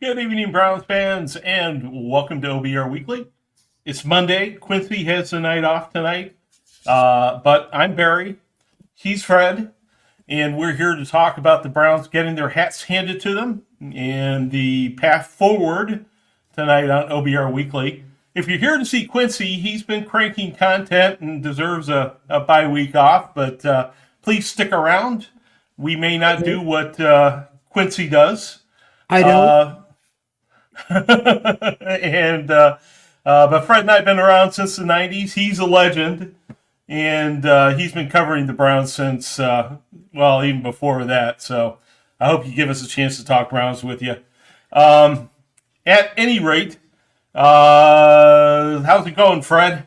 Good evening, Browns fans, and welcome to OBR Weekly. It's Monday. Quincy has the night off tonight, but I'm Barry. He's Fred, and we're here to talk about the Browns getting their hats handed to them and the path forward tonight on OBR Weekly. If you're here to see Quincy, he's been cranking content and deserves a bye week off, but please stick around. We may not do what Quincy does. I don't. And but Fred and I have been around since the '90s. He's a legend, and he's been covering the Browns since even before that. So I hope you give us a chance to talk Browns with you. At any rate, how's it going, Fred?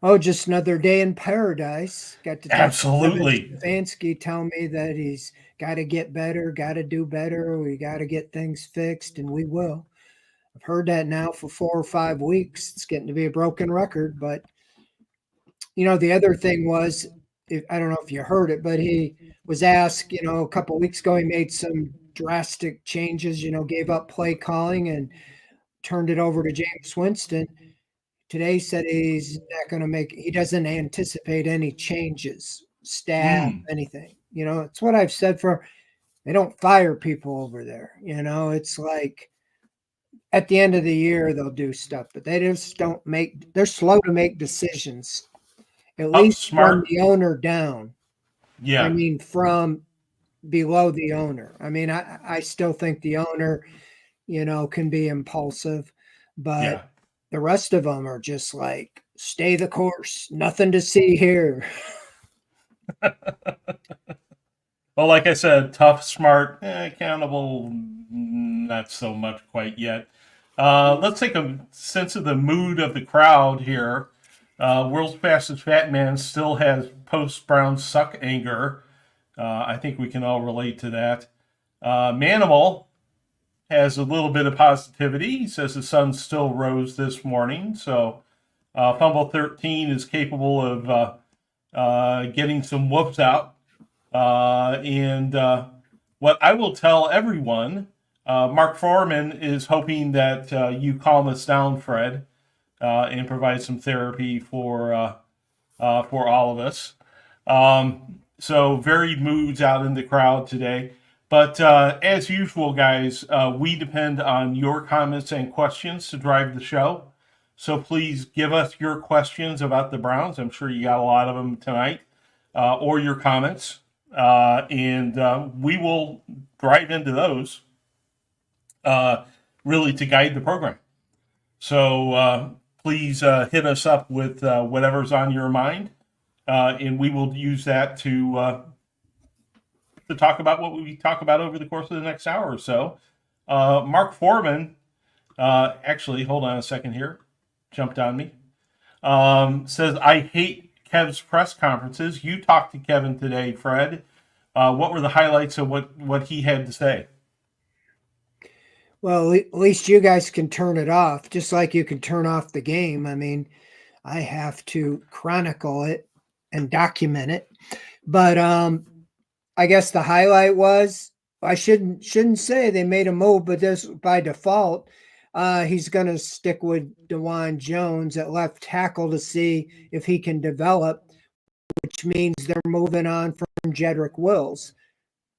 Oh, just another day in paradise. Got to talk Absolutely. to Stefanski, tell me that he's got to get better, got to do better. We got to get things fixed, and we will. I've heard that now for 4 or 5 weeks. It's getting to be a broken record. But, the other thing was, I don't know if you heard it, but he was asked, a couple of weeks ago, he made some drastic changes, gave up play calling and turned it over to James Winston. Today said he's not going to he doesn't anticipate any changes, staff, anything. It's what I've said they don't fire people over there. It's like at the end of the year, they'll do stuff, but they just they're slow to make decisions, at least from the owner down. Yeah. I mean, from below the owner. I mean, I still think the owner, can be impulsive, but the rest of them are just like, stay the course. Nothing to see here. Well, like I said, tough, smart, accountable, not so much quite yet. Let's take a sense of the mood of the crowd here. World's fastest fat man still has post-Brown suck anger. I think we can all relate to that. Manimal has a little bit of positivity. He says the sun still rose this morning. So Fumble 13 is capable of getting some whoops out. And what I will tell everyone, Mark Foreman is hoping that you calm us down, Fred, and provide some therapy for all of us. So varied moods out in the crowd today. But as usual, guys, we depend on your comments and questions to drive the show. So please give us your questions about the Browns. I'm sure you got a lot of them tonight, or your comments. And we will drive into those really to guide the program. So please hit us up with whatever's on your mind, and we will use that to talk about what we talk about over the course of the next hour or so. Mark Foreman, actually, hold on a second here, jumped on me, says, I hate Kev's press conferences. You talked to Kevin today, Fred. What were the highlights of what he had to say? Well, at least you guys can turn it off, just like you can turn off the game. I mean, I have to chronicle it and document it. But I guess the highlight was, I shouldn't say they made a move, but this by default, he's going to stick with DeJuan Jones at left tackle to see if he can develop, which means they're moving on from Jedrick Wills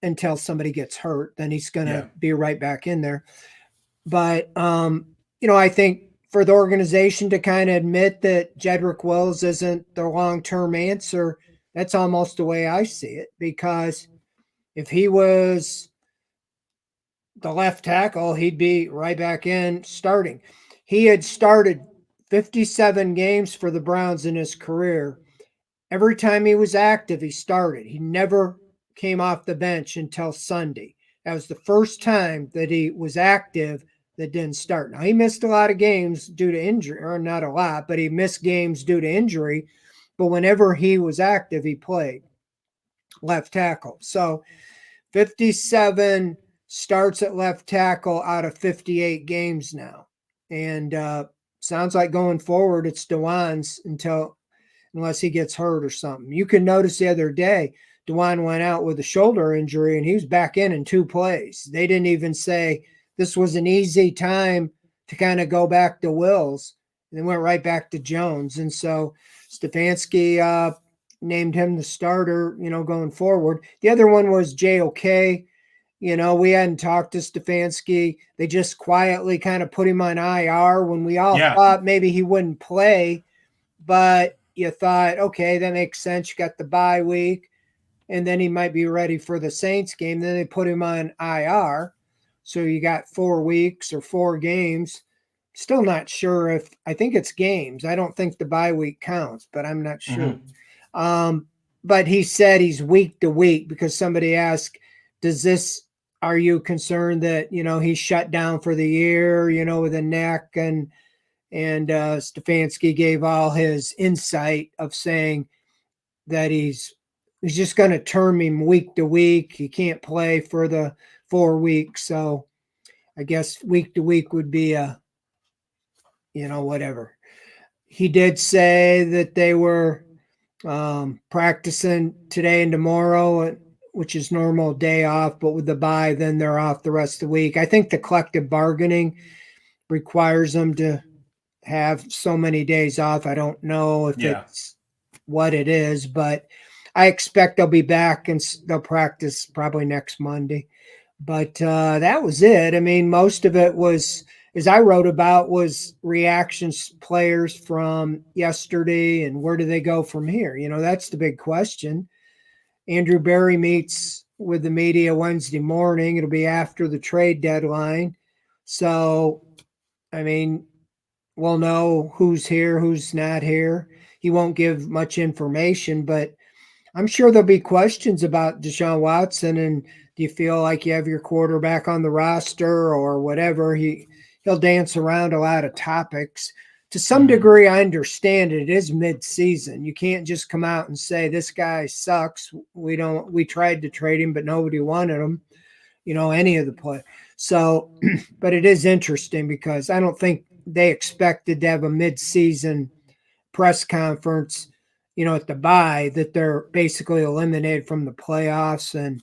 until somebody gets hurt. Then he's going to be right back in there. But, I think for the organization to kind of admit that Jedrick Wills isn't the long-term answer, that's almost the way I see it, because if he was the left tackle, he'd be right back in starting. He had started 57 games for the Browns in his career. Every time he was active, he started. He never came off the bench until Sunday. That was the first time that he was active that didn't start. Now, he missed a lot of games due to injury, or not a lot, but he missed games due to injury. But whenever he was active, he played left tackle. So 57 starts at left tackle out of 58 games now. And sounds like going forward, it's DeJuan's unless he gets hurt or something. You can notice the other day, DeJuan went out with a shoulder injury, and he was back in 2 plays. They didn't even say this was an easy time to kind of go back to Wills, and then went right back to Jones. And so Stefanski named him the starter, going forward. The other one was JOK. We hadn't talked to Stefanski. They just quietly kind of put him on IR when we all thought maybe he wouldn't play, but you thought, okay, that makes sense. You got the bye week, and then he might be ready for the Saints game. Then they put him on IR. So you got 4 weeks or 4 games. Still not sure I think it's games. I don't think the bye week counts, but I'm not sure. But he said he's week to week, because somebody asked, are you concerned that, he's shut down for the year, with a neck? And Stefanski gave all his insight of saying that he's just going to term him week to week. He can't play for the 4 weeks. So I guess week to week would be whatever. He did say that they were practicing today and tomorrow, which is normal day off, but with the bye, then they're off the rest of the week. I think the collective bargaining requires them to have so many days off. I don't know if it's what it is, but I expect they'll be back and they'll practice probably next Monday. But that was it. I mean, most of it was, as I wrote about, was reactions players from yesterday and where do they go from here? That's the big question. Andrew Berry meets with the media Wednesday morning. It'll be after the trade deadline. So, I mean, we'll know who's here, who's not here. He won't give much information, but I'm sure there'll be questions about Deshaun Watson. And do you feel like you have your quarterback on the roster or whatever? He'll dance around a lot of topics. To some degree, I understand it is mid-season. You can't just come out and say, this guy sucks. We tried to trade him, but nobody wanted him, any of the play. So, but it is interesting because I don't think they expected to have a mid-season press conference, at the bye, that they're basically eliminated from the playoffs. And,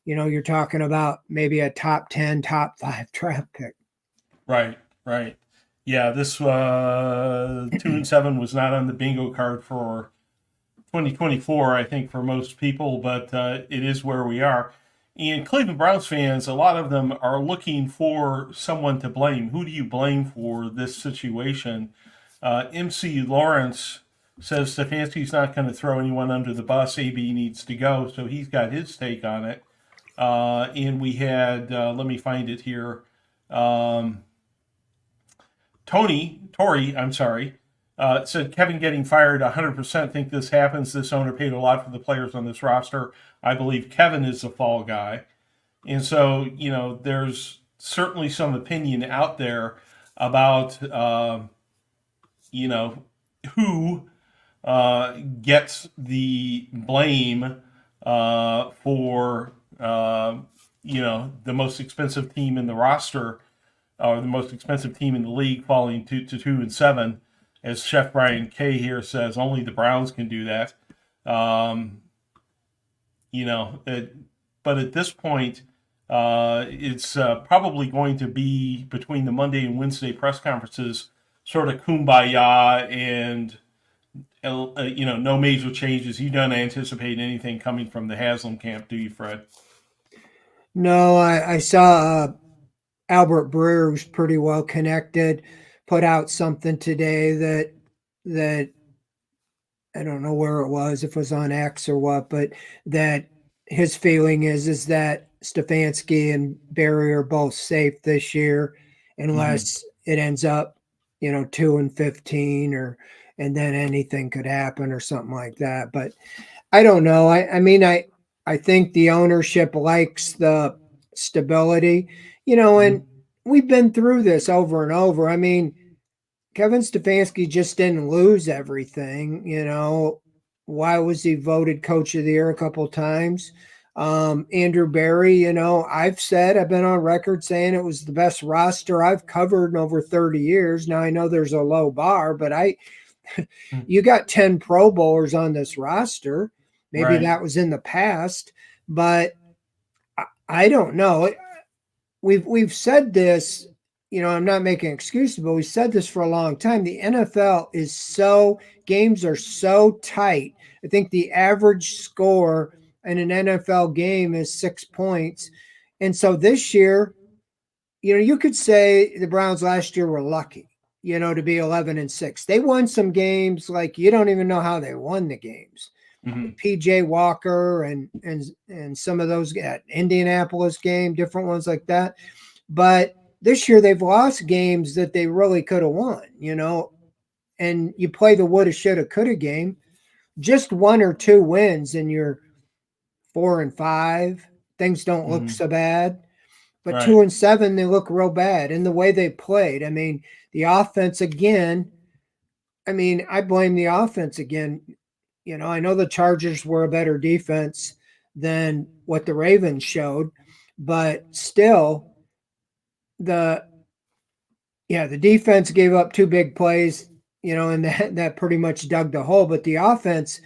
you're talking about maybe a top 10, top 5 draft pick. Right. Yeah, this 2-7 was not on the bingo card for 2024, I think, for most people, but it is where we are. And Cleveland Browns fans, a lot of them are looking for someone to blame. Who do you blame for this situation? MC Lawrence says Stefanski's not going to throw anyone under the bus. AB needs to go, so he's got his take on it. And we had, let me find it here. Tory, said Kevin getting fired 100% think this happens. This owner paid a lot for the players on this roster. I believe Kevin is the fall guy. And so, there's certainly some opinion out there about, who gets the blame for, the most expensive team in the roster, or the most expensive team in the league, falling to 2-7, as Chef Brian K here says. Only the Browns can do that. But at this point, it's probably going to be between the Monday and Wednesday press conferences, sort of kumbaya and no major changes. You don't anticipate anything coming from the Haslam camp, do you, Fred? No, I saw Albert Breer, who's pretty well connected, put out something today that I don't know where it was, if it was on X or what, but that his feeling is that Stefanski and Berry are both safe this year, unless it ends up, 2-15, and then anything could happen or something like that. But I don't know. I think the ownership likes the stability, and we've been through this over and over. I mean, Kevin Stefanski just didn't lose everything. Why was he voted coach of the year a couple of times? Andrew Berry, I've been on record saying it was the best roster I've covered in over 30 years. Now I know there's a low bar, but you got 10 Pro Bowlers on this roster. Maybe that was in the past, but I don't know. we've said this, I'm not making excuses, but we said this for a long time. The NFL is games are so tight. I think the average score in an NFL game is 6 points. And so this year, you could say the Browns last year were lucky, to be 11-6. They won some games like you don't even know how they won the games. Mm-hmm. PJ Walker and some of those Indianapolis game, different ones like that. But this year they've lost games that they really could have won, and you play the woulda, shoulda, coulda game. Just 1 or 2 wins and you're 4-5. Things don't look so bad. But Right. 2-7, they look real bad. And the way they played, I mean, the offense again, I blame the offense again. I know the Chargers were a better defense than what the Ravens showed, but still the defense gave up 2 big plays, and that pretty much dug the hole. But the offense,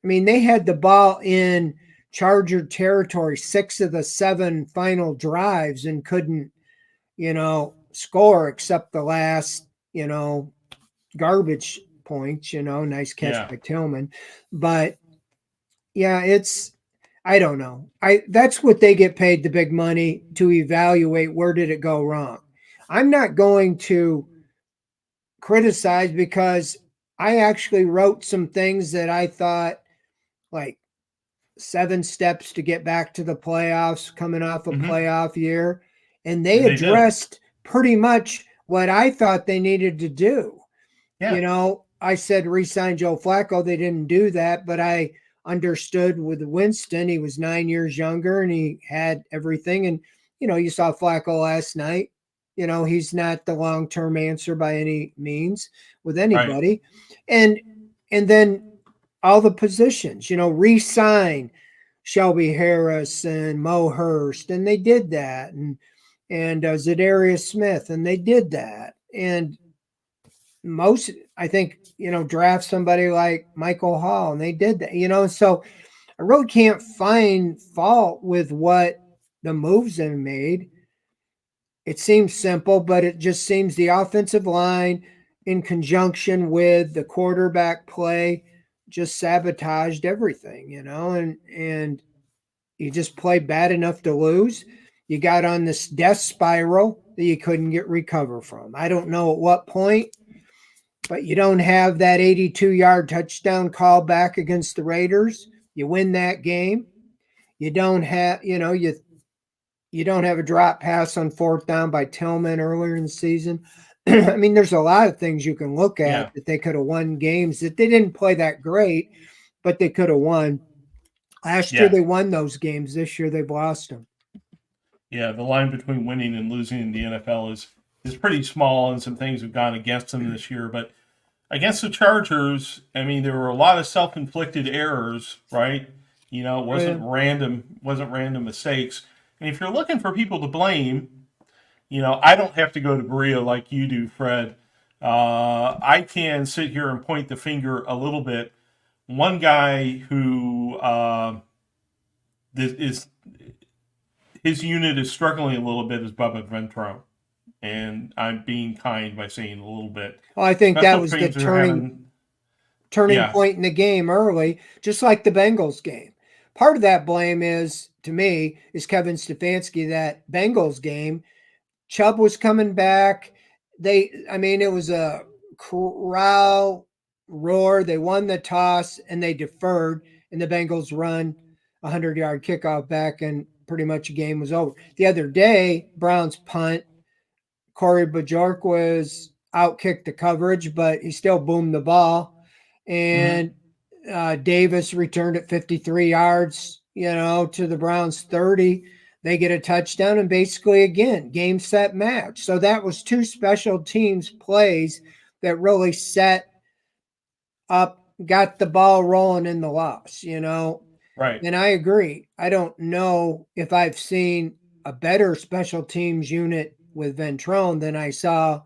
they had the ball in Charger territory 6 of the 7 final drives and couldn't, score except the last, garbage points, nice catch by Tillman. But yeah, I don't know. That's what they get paid the big money to evaluate where did it go wrong. I'm not going to criticize because I actually wrote some things that I thought like 7 steps to get back to the playoffs coming off a playoff year. And they addressed pretty much what I thought they needed to do. Yeah. I said re-sign Joe Flacco. They didn't do that, but I understood with Winston, he was 9 years younger and he had everything. And, you saw Flacco last night. He's not the long-term answer by any means with anybody. Right. And then all the positions, re-sign Shelby Harris and Mo Hurst, and they did that. And Zadarius Smith, and they did that. And most, I think, draft somebody like Michael Hall, and they did that, so I really can't find fault with what the moves have made. It seems simple, but it just seems the offensive line in conjunction with the quarterback play just sabotaged everything, and you just played bad enough to lose. You got on this death spiral that you couldn't recover from. I don't know at what point, but you don't have that 82-yard touchdown call back against the Raiders. You win that game. You don't have, you don't have a drop pass on 4th down by Tillman earlier in the season. There's a lot of things you can look at that they could have won games that they didn't play that great, but they could have won. Last year they won those games. This year they've lost them. Yeah, the line between winning and losing in the NFL is pretty small, and some things have gone against them this year. But against the Chargers, there were a lot of self-inflicted errors, right? It wasn't random mistakes. And if you're looking for people to blame, I don't have to go to Berea like you do, Fred. I can sit here and point the finger a little bit. One guy who his unit is struggling a little bit is Bubba Ventrone. And I'm being kind by saying a little bit. Well, I think that was the turning point in the game early, just like the Bengals game. Part of that blame is, to me, is Kevin Stefanski. That Bengals game, Chubb was coming back. It was a crowd roar. They won the toss and they deferred, and the Bengals run a 100-yard kickoff back, and pretty much the game was over. The other day, Browns punt. Corey Bajork was outkicked the coverage, but he still boomed the ball. And Davis returned at 53 yards, to the Browns 30. They get a touchdown, and basically, again, game, set, match. So that was 2 special teams plays that really set up, got the ball rolling in the loss, Right. And I agree. I don't know if I've seen a better special teams unit with Ventrone than I saw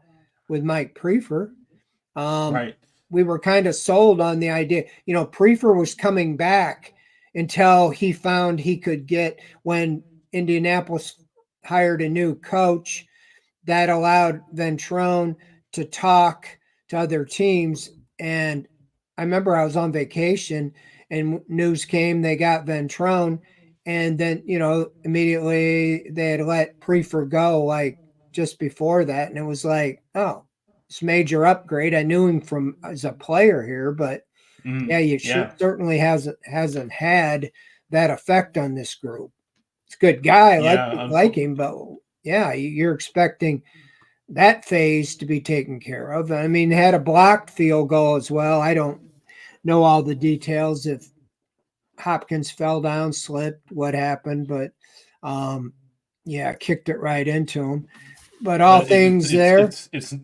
with Mike Prefer. Right. We were kind of sold on the idea. Prefer was coming back until he found he could get, when Indianapolis hired a new coach that allowed Ventrone to talk to other teams. And I remember I was on vacation and news came they got Ventrone. And then, immediately they had let Prefer go like just before that. And it was like, oh, this major upgrade. I knew him from as a player here, but yeah, Yeah. certainly hasn't had that effect on this group. It's a good guy, Yeah. like him, but yeah, you're expecting that phase to be taken care of. I mean, they had a blocked field goal as well. I don't know all the details if Hopkins fell down, slipped, what happened, but yeah, kicked it right into him. But all But things there. it's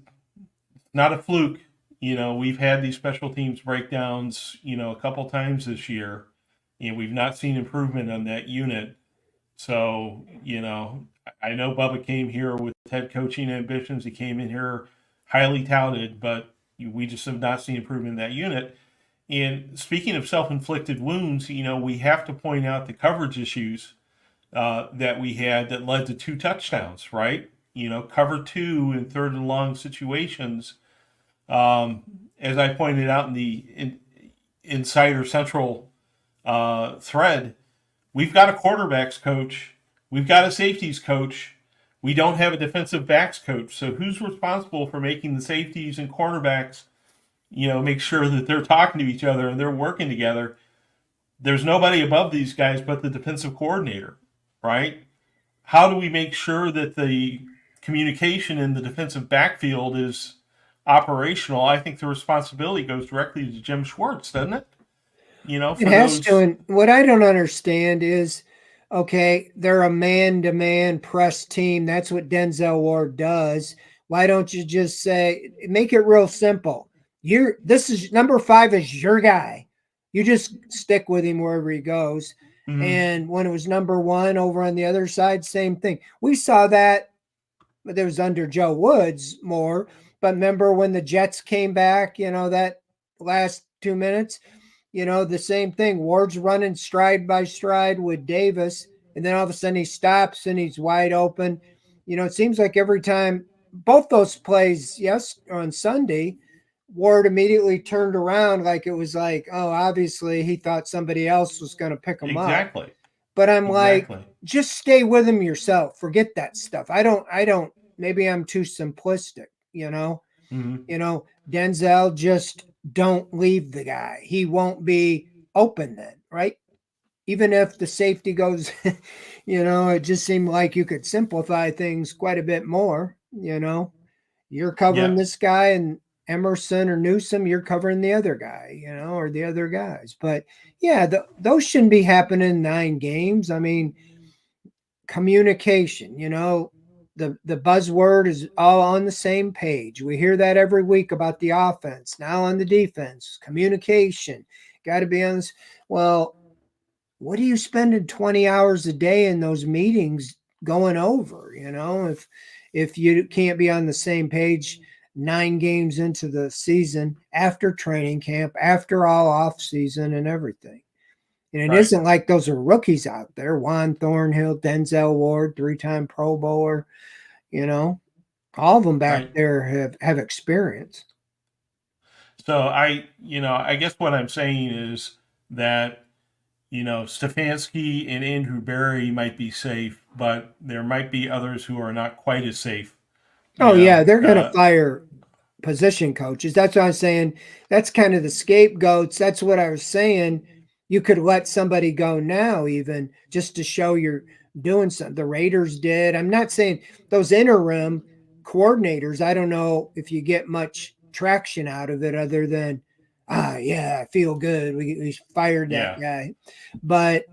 not a fluke. We've had these special teams breakdowns, a couple times this year, and we've not seen improvement on that unit. So, I know Bubba came here with head coaching ambitions. He came in here highly touted, but we just have not seen improvement in that unit. And speaking of self-inflicted wounds, we have to point out the coverage issues that we had that led to 2 touchdowns, right? Cover 2 in 3rd and long situations. As I pointed out in the Insider Central thread, we've got a quarterbacks coach, we've got a safeties coach, we don't have a defensive backs coach. So who's responsible for making the safeties and cornerbacks, make sure that they're talking to each other and they're working together? There's nobody above these guys but the defensive coordinator, right? How do we make sure that the communication in the defensive backfield is operational? I think the responsibility goes directly to Jim Schwartz, doesn't it? It has to. And what I don't understand is, okay, they're a man-to-man press team. That's what Denzel Ward does. Why don't you just make it real simple? This is number 5 is your guy. You just stick with him wherever he goes. Mm-hmm. And when it was number 1 over on the other side, same thing. We saw that, but it was under Joe Woods more. But remember when the Jets came back, that last 2 minutes, the same thing. Ward's running stride by stride with Davis, and then all of a sudden he stops and he's wide open. It seems like every time both those plays, on Sunday, Ward immediately turned around like it was like, oh, obviously he thought somebody else was going to pick him up. Exactly. But I'm like, just stay with him yourself. Forget that stuff. I don't, maybe I'm too simplistic, Mm-hmm. Denzel, just don't leave the guy. He won't be open then, right? Even if the safety goes, it just seemed like you could simplify things quite a bit more. You're covering this guy, and Emerson or Newsom, you're covering the other guy, or the other guys. But yeah, those shouldn't be happening in 9 games. I mean, communication, the buzzword is all on the same page. We hear that every week about the offense. Now on the defense, communication, got to be on this. Well, what are you spending 20 hours a day in those meetings going over? If you can't be on the same page 9 games into the season, after training camp, after all off season and everything. And it isn't like those are rookies out there. Juan Thornhill, Denzel Ward, 3-time Pro Bowler, all of them back there have experience. So I guess what I'm saying is that, Stefanski and Andrew Berry might be safe, but there might be others who are not quite as safe. Yeah, they're going to fire position coaches. That's what I'm saying. That's kind of the scapegoats. That's what I was saying. You could let somebody go now, even just to show you're doing something. The Raiders did. I'm not saying those interim coordinators, I don't know if you get much traction out of it other than, yeah, I feel good. We fired that guy. But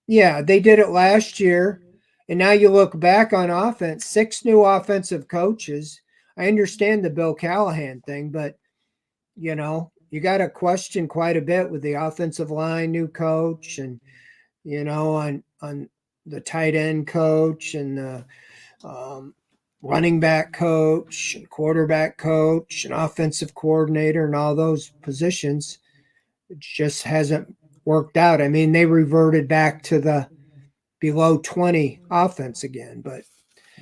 yeah, they did it last year. And now you look back on offense, 6 new offensive coaches. I understand the Bill Callahan thing, but you got to question quite a bit with the offensive line, new coach, and on the tight end coach and the running back coach and quarterback coach and offensive coordinator and all those positions. It just hasn't worked out. I mean, they reverted back to the below 20 offense again, but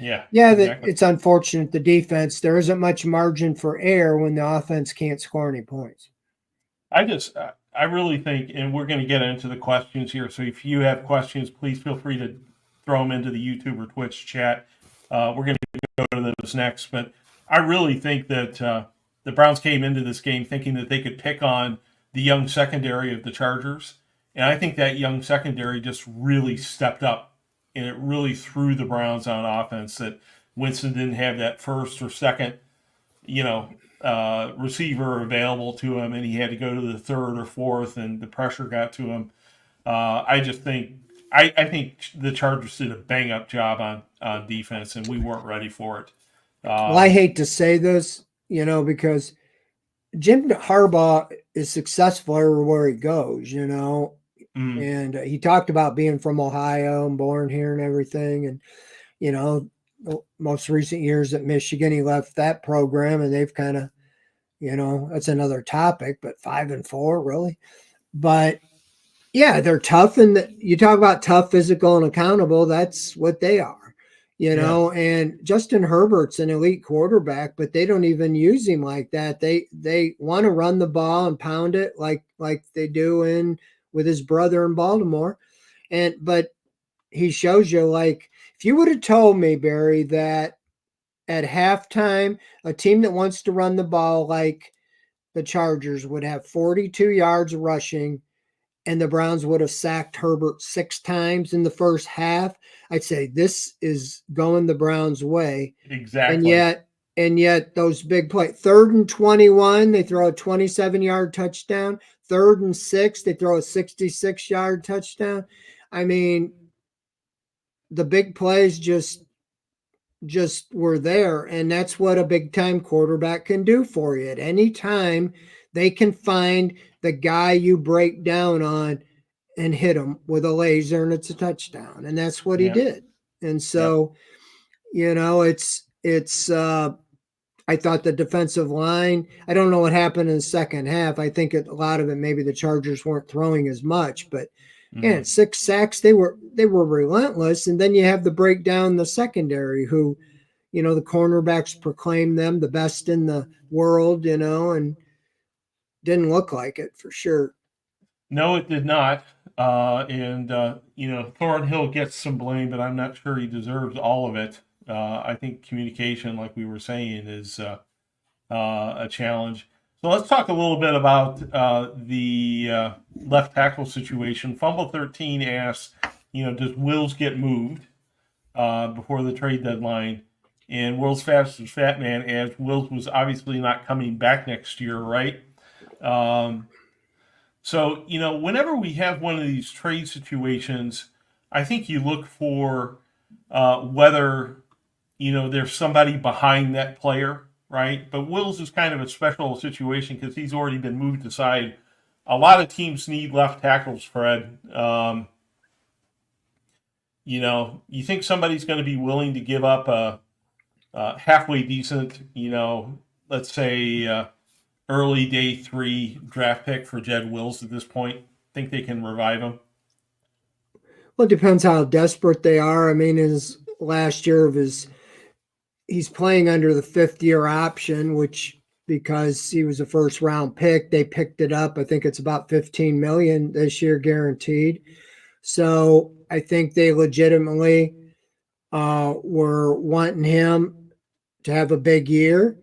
Yeah, Yeah, that exactly. it's unfortunate the defense. There isn't much margin for error when the offense can't score any points. I really think, and we're going to get into the questions here. So if you have questions, please feel free to throw them into the YouTube or Twitch chat. We're going to go to those next. But I really think that the Browns came into this game thinking that they could pick on the young secondary of the Chargers. And I think that young secondary just really stepped up and it really threw the Browns on offense that Winston didn't have that first or second, receiver available to him, and he had to go to the third or fourth, and the pressure got to him. I just think I think the Chargers did a bang up job on defense, and we weren't ready for it. Well, I hate to say this, because Jim Harbaugh is successful everywhere he goes, mm, and he talked about being from Ohio and born here and everything. And, the most recent years at Michigan, he left that program and they've kind of, that's another topic, but 5-4 really. But yeah, they're tough. And you talk about tough, physical, and accountable. That's what they are, yeah, and Justin Herbert's an elite quarterback, but they don't even use him like that. They want to run the ball and pound it like they do with his brother in Baltimore. But he shows you, like, if you would have told me, Barry, that at halftime, a team that wants to run the ball like the Chargers would have 42 yards rushing and the Browns would have sacked Herbert 6 times in the first half, I'd say this is going the Browns' way. And exactly. yet, those big plays, 3rd and 21, they throw a 27-yard touchdown. 3rd and 6, they throw a 66-yard touchdown. I mean, the big plays just were there, and that's what a big time quarterback can do for you. At any time, they can find the guy you break down on and hit him with a laser, and it's a touchdown. And that's what he Yeah, did. And yeah, so, it's I thought the defensive line, I don't know what happened in the second half. I think a lot of it, maybe the Chargers weren't throwing as much, but yeah, mm, 6 sacks, they were relentless. And then you have the breakdown in the secondary, who, the cornerbacks proclaim them the best in the world, and didn't look like it for sure. no, it did not. And Thornhill gets some blame, but I'm not sure he deserves all of it. I think communication, like we were saying, is a challenge. So let's talk a little bit about the left tackle situation. Fumble 13 asks, does Wills get moved before the trade deadline? And World's Fastest Fat Man adds, Wills was obviously not coming back next year, right? Um, so, whenever we have one of these trade situations, I think you look for whether there's somebody behind that player, right? But Wills is kind of a special situation because he's already been moved aside. A lot of teams need left tackles, Fred. You think somebody's going to be willing to give up a halfway decent, let's say early day 3 draft pick for Jed Wills at this point? Think they can revive him? Well, it depends how desperate they are. I mean, his last year of he's playing under the 5th-year option, which, because he was a first-round pick, they picked it up. I think it's about $15 million this year guaranteed. So I think they legitimately were wanting him to have a big year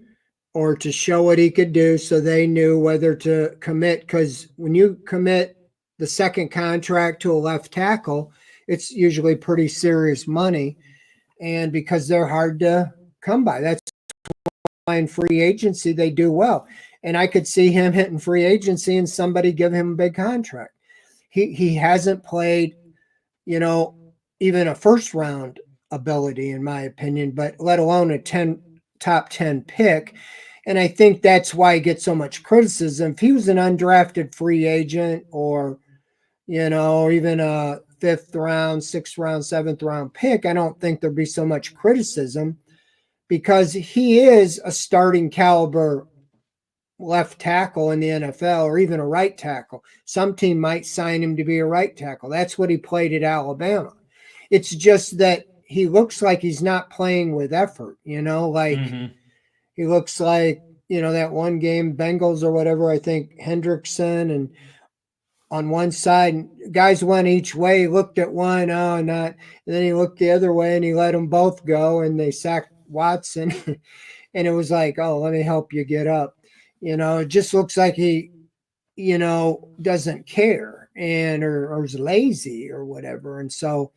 or to show what he could do, so they knew whether to commit. Because when you commit the second contract to a left tackle, it's usually pretty serious money. And because they're hard to come by, that's why in free agency they do well. And I could see him hitting free agency and somebody give him a big contract. He hasn't played, even a first round ability, in my opinion, but let alone a top 10 pick. And I think that's why he gets so much criticism. If he was an undrafted free agent, or, even a 5th round, 6th round, 7th round pick, I don't think there'd be so much criticism, because he is a starting caliber left tackle in the NFL, or even a right tackle. Some team might sign him to be a right tackle. That's what he played at Alabama. It's just that he looks like he's not playing with effort, like Mm-hmm. he looks like, that one game, Bengals or whatever, I think Hendrickson and on one side, and guys went each way, he looked at one, oh, not, and then he looked the other way and he let them both go and they sacked Watson. And it was like, oh, let me help you get up. It just looks like he, doesn't care and or is lazy or whatever. And so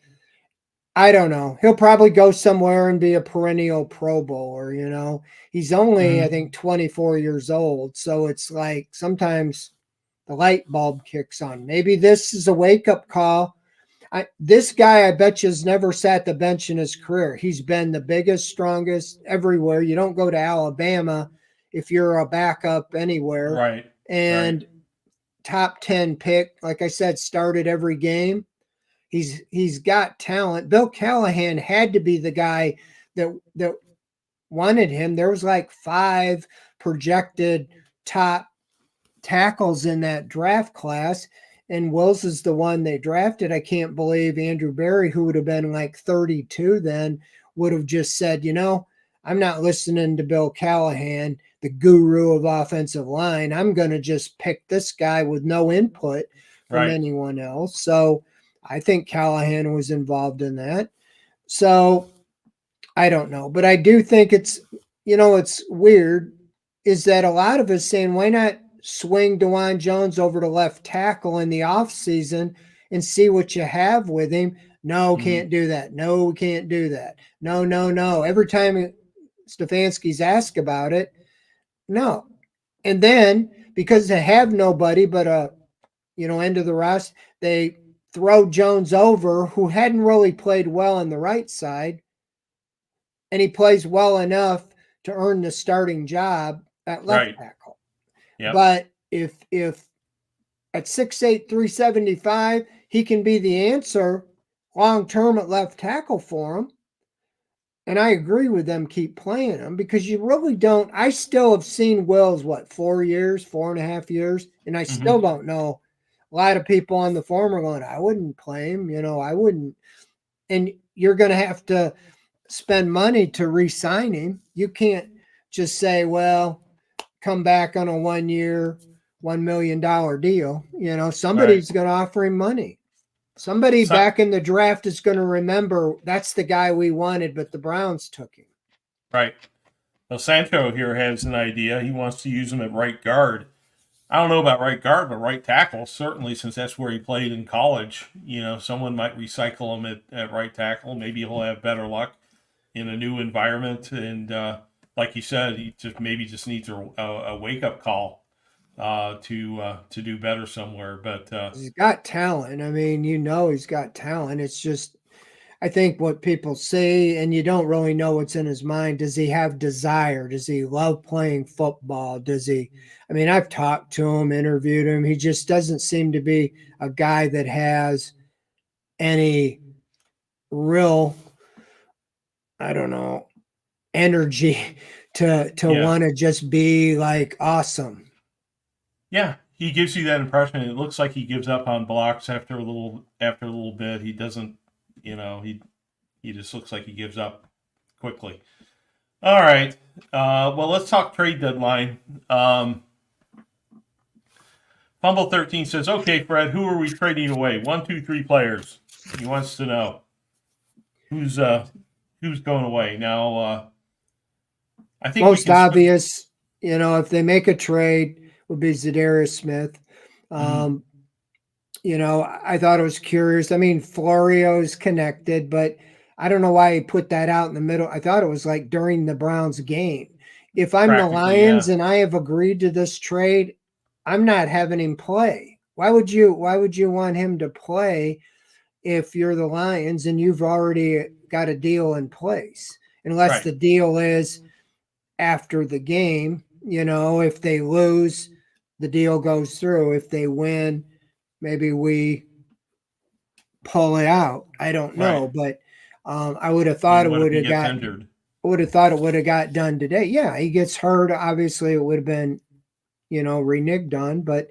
I don't know. He'll probably go somewhere and be a perennial Pro Bowler, He's only, I Mm-hmm. think, 24 years old. So it's like sometimes the light bulb kicks on. Maybe this is a wake-up call. This guy, I bet you, has never sat the bench in his career. He's been the biggest, strongest everywhere. You don't go to Alabama if you're a backup anywhere. Right. Right. And top 10 pick, like I said, started every game. He's got talent. Bill Callahan had to be the guy that wanted him. There was like 5 projected top tackles in that draft class, and Wills is the one they drafted. I can't believe Andrew Berry, who would have been like 32 then, would have just said, I'm not listening to Bill Callahan, the guru of offensive line. I'm going to just pick this guy with no input from Right. anyone else. So I think Callahan was involved in that. So I don't know, but I do think it's weird is that a lot of us saying, why not swing DeJuan Jones over to left tackle in the offseason and see what you have with him? No, Mm-hmm. can't do that. No, we can't do that. No, no, no. Every time Stefanski's asked about it, no. And then because they have nobody but end of the rest, they throw Jones over, who hadn't really played well on the right side, and he plays well enough to earn the starting job at left Right. tackle. Yep. But if at 6'8", 375, he can be the answer long term at left tackle for him. And I agree with them, keep playing him, because you really don't. I still have seen Wills, 4.5 years, and I Mm-hmm. still don't know. A lot of people on the forum are going, I wouldn't play him, I wouldn't. And you're going to have to spend money to re-sign him. You can't just say, well, come back on a 1 year, $1 million deal. Right. Somebody's going to offer him money. Somebody So, back in the draft is going to remember that's the guy we wanted, but the Browns took him. right. Well, Sancho here has an idea. He wants to use him at right guard. I don't know about right guard, but right tackle, certainly, since that's where he played in college. Someone might recycle him at right tackle. Maybe he'll have better luck in a new environment. And like you said, he just needs a wake up call to do better somewhere. But He's got talent. I mean, he's got talent. It's just, I think what people say, and you don't really know what's in his mind. Does he have desire? Does he love playing football? I've talked to him, interviewed him. He just doesn't seem to be a guy that has any real, I don't know, energy to yeah, want to just be like awesome. yeah, he gives you that impression. It looks like he gives up on blocks after a little bit. He doesn't, he just looks like he gives up quickly. All right. Well, let's talk trade deadline. Fumble 13 says, "Okay, Fred, who are we trading away? 1, 2, 3 players." He wants to know who's going away now. I think Most obvious, if they make a trade, would be Zadarius Smith. Mhm. I thought it was curious. I mean, Florio's connected, but I don't know why he put that out in the middle. I thought it was like during the Browns game. If I'm the Practically, Lions yeah. and I have agreed to this trade, I'm not having him play. Why would you want him to play if you're the Lions and you've already got a deal in place? Unless Right. the deal is after the game, if they lose, the deal goes through. If they win, maybe we pull it out. I don't Right. know, but I would have thought And it what if would he have gets got. injured? I would have thought it would have got done today. Yeah, he gets hurt. Obviously, it would have been, reneged on. But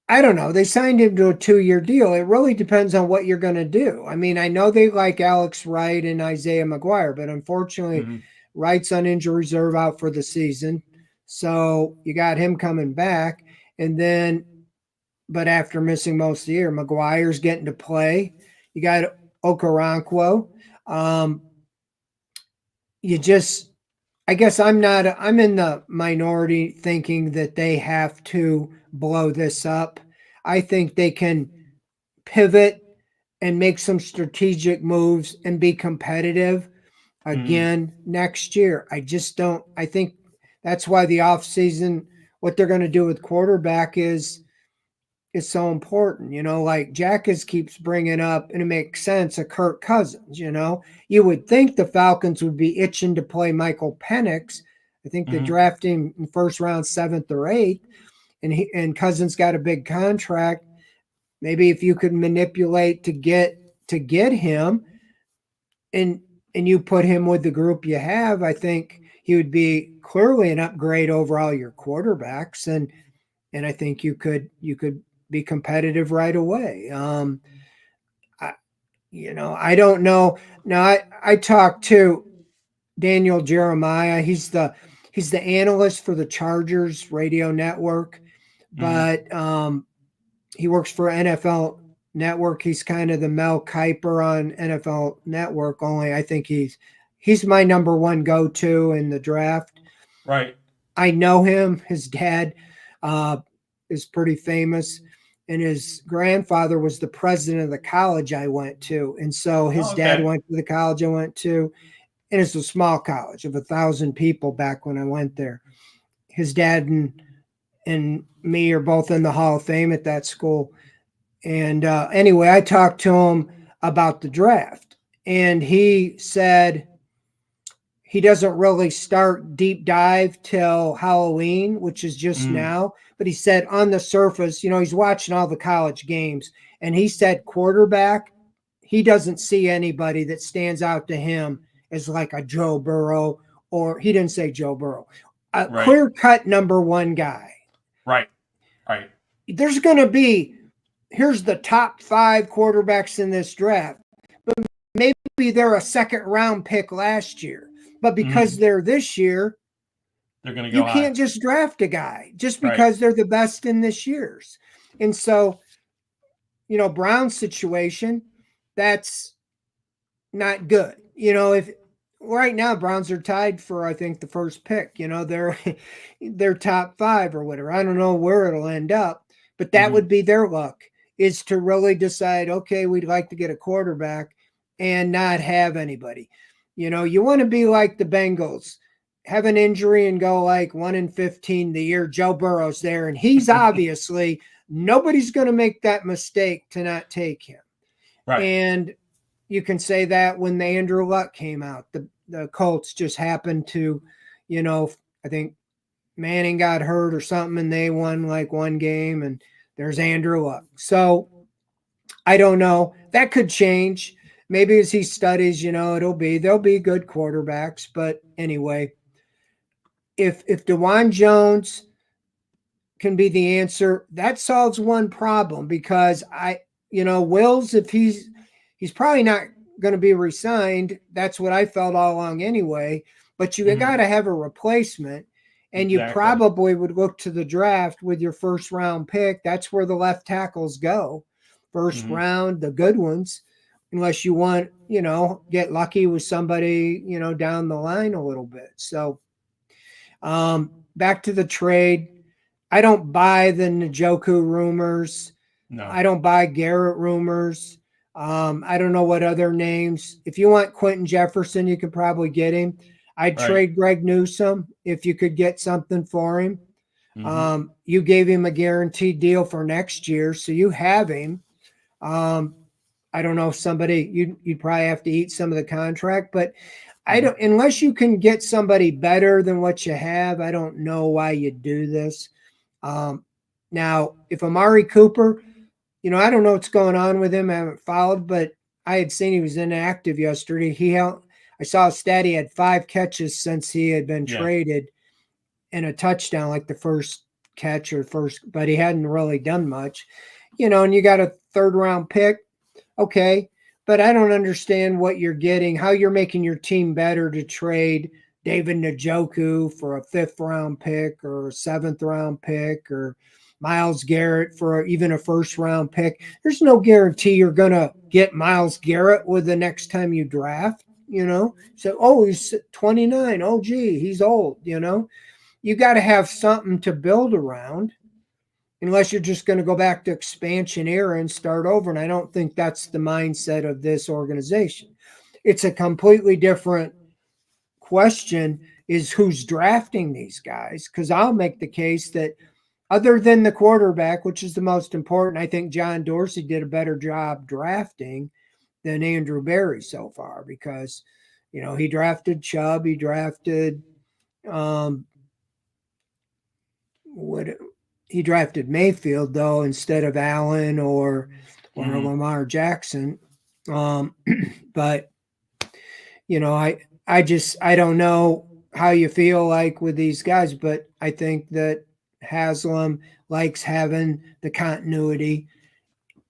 I don't know. They signed him to a 2-year deal. It really depends on what you're going to do. I mean, I know they like Alex Wright and Isaiah McGuire, but unfortunately, Hmm. Wright's on injury reserve out for the season. So you got him coming back. And then, but after missing most of the year, McGuire's getting to play. You got Okoronkwo. Um, you just, I guess I'm in the minority thinking that they have to blow this up. I think they can pivot and make some strategic moves and be competitive Hmm. again next year. I just don't. I think that's why the offseason, what they're going to do with quarterback is so important. Like Jack keeps bringing up, and it makes sense, a Kirk Cousins. You would think the Falcons would be itching to play Michael Penix. I think they Hmm. draft him in first round, seventh or eighth, and Cousins got a big contract. Maybe if you could manipulate to get him, and you put him with the group you have, I think he would be clearly an upgrade over all your quarterbacks, and I think you could be competitive right away. I, I don't know. Now I talked to Daniel Jeremiah. He's the analyst for the Chargers radio network, Hmm. but he works for NFL Network. He's kind of the Mel Kiper on NFL Network. Only I think he's my number one go to in the draft. Right. I know him. His dad uh, is pretty famous, and his grandfather was the president of the college I went to. And so his Oh, dad okay. went to the college I went to, and it's a small college of 1,000 people back when I went there. His dad and me are both in the Hall of Fame at that school. And anyway, I talked to him about the draft, and he said he doesn't really start deep dive till Halloween, which is just Mm. now. But he said on the surface, he's watching all the college games, and he said quarterback, he doesn't see anybody that stands out to him as like a Joe Burrow, or he didn't say Joe Burrow, a Right. clear cut number one guy. Right. Right. There's going to be, here's the top 5 quarterbacks in this draft. Maybe they're a second round pick last year, but because Hmm. they're this year, They're going to you go high. can't just draft a guy just Right. because they're the best in this year's. And so, Brown's situation, that's not good. If right now Browns are tied for, I think, the first pick, they're top 5 or whatever. I don't know where it'll end up, but that Hmm. would be their luck, is to really decide, okay, we'd like to get a quarterback and not have anybody. You want to be like the Bengals, have an injury and go like 1-15 the year Joe Burrow's there, and he's obviously, nobody's going to make that mistake to not take him. Right. And you can say that when the Andrew Luck came out, the Colts just happened to, I think Manning got hurt or something, and they won like one game, and there's Andrew Luck. So I don't know. That could change. Maybe as he studies, there'll be good quarterbacks. But anyway, if DeJuan Jones can be the answer, that solves one problem, because Wills, if he's probably not going to be re-signed. That's what I felt all along anyway. But you Hmm. got to have a replacement, and you Exactly. probably would look to the draft with your first round pick. That's where the left tackles go, first Hmm. round, the good ones, unless you want, get lucky with somebody, down the line a little bit. So back to the trade. I don't buy the Njoku rumors. No. I don't buy Garrett rumors. I don't know what other names. If you want Quentin Jefferson, you could probably get him. I'd Right. trade Greg Newsome if you could get something for him. Hmm. You gave him a guaranteed deal for next year, so you have him. I don't know if somebody, you'd probably have to eat some of the contract, but I Hmm. don't, unless you can get somebody better than what you have, I don't know why you do this. Now, if Amari Cooper, I don't know what's going on with him. I haven't followed, but I had seen he was inactive yesterday. I saw a stat, he had 5 catches since he had been Yeah. traded and a touchdown like the first catcher first, but he hadn't really done much, and you got a 3rd-round pick. Okay. But I don't understand what you're getting, how you're making your team better to trade David Njoku for a 5th-round pick or a 7th-round pick or Myles Garrett for even a 1st-round pick. There's no guarantee you're going to get Myles Garrett with the next time you draft, So, oh, he's 29. Oh, gee, he's old, You got to have something to build around, unless you're just going to go back to expansion era and start over. And I don't think that's the mindset of this organization. It's a completely different question, is who's drafting these guys. Because I'll make the case that other than the quarterback, which is the most important, I think John Dorsey did a better job drafting than Andrew Berry so far, because, he drafted Chubb, he drafted he drafted Mayfield, though, instead of Allen or Lamar Jackson. But I don't know how you feel like with these guys, but I think that Haslam likes having the continuity,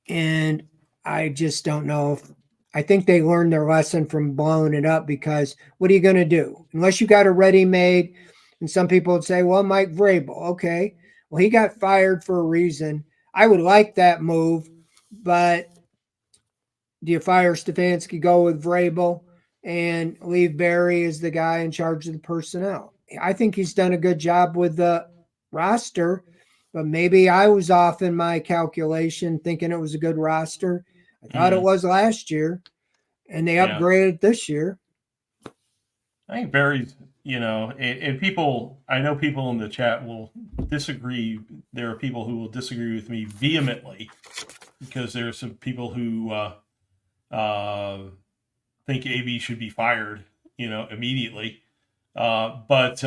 and I just don't know if I think they learned their lesson from blowing it up, because what are you going to do unless you got a ready-made? And some people would say, well, Mike Vrabel. Okay. Well, he got fired for a reason. I would like that move, but do you fire Stefanski, go with Vrabel, and leave Barry as the guy in charge of the personnel? I think he's done a good job with the roster, but maybe I was off in my calculation thinking it was a good roster. I thought it was last year, and they upgraded this year. I think Barry's, and people, I know people in the chat will disagree. There are people who will disagree with me vehemently, because there are some people who think AB should be fired, immediately. But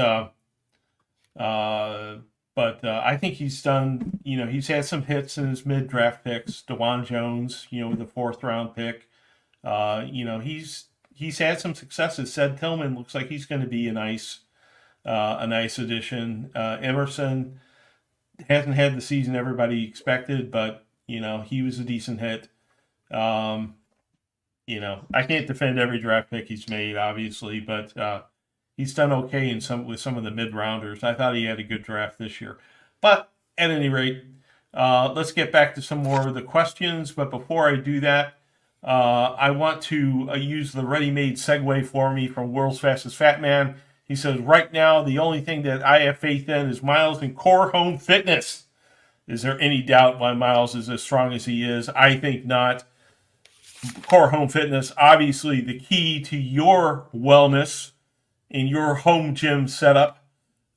I think he's done, he's had some hits in his mid-draft picks. DeJuan Jones, with the 4th-round pick. He's had some successes. Ced Tillman looks like he's going to be a nice addition. Emerson hasn't had the season everybody expected, but he was a decent hit. I can't defend every draft pick he's made, obviously, but he's done okay with some of the mid rounders. I thought he had a good draft this year. But at any rate, let's get back to some more of the questions. But before I do that, I want to use the ready-made segue for me from World's Fastest Fat Man. He says, right now, the only thing that I have faith in is Miles and Core Home Fitness. Is there any doubt why Miles is as strong as he is? I think not. Core Home Fitness, obviously the key to your wellness in your home gym setup.